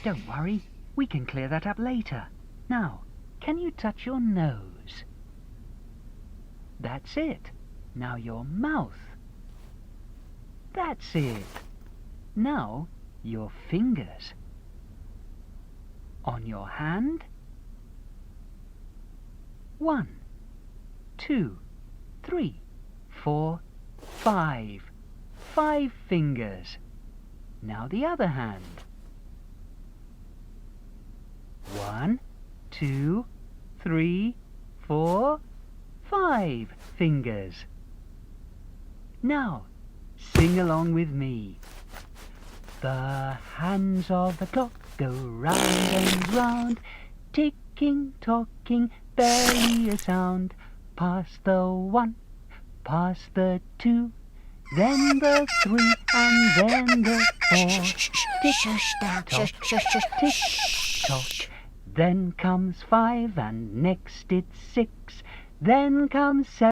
Don't worry, we can clear that up later. Now, can you touch your nose? That's it. Now your mouth. That's it. Now your fingers. On your hand. 1, 2, 3, 4, 5. 5 fingers. Now the other hand. 1, 2, 3, 4, 5 fingers. Now, sing along with me. The hands of the clock go round and round, ticking, talking, barely a sound. Past the 1, past the 2, then the 3, and then the 4. Tick tock, tick tock. Then comes 5, and next it's 6. Then comes 7.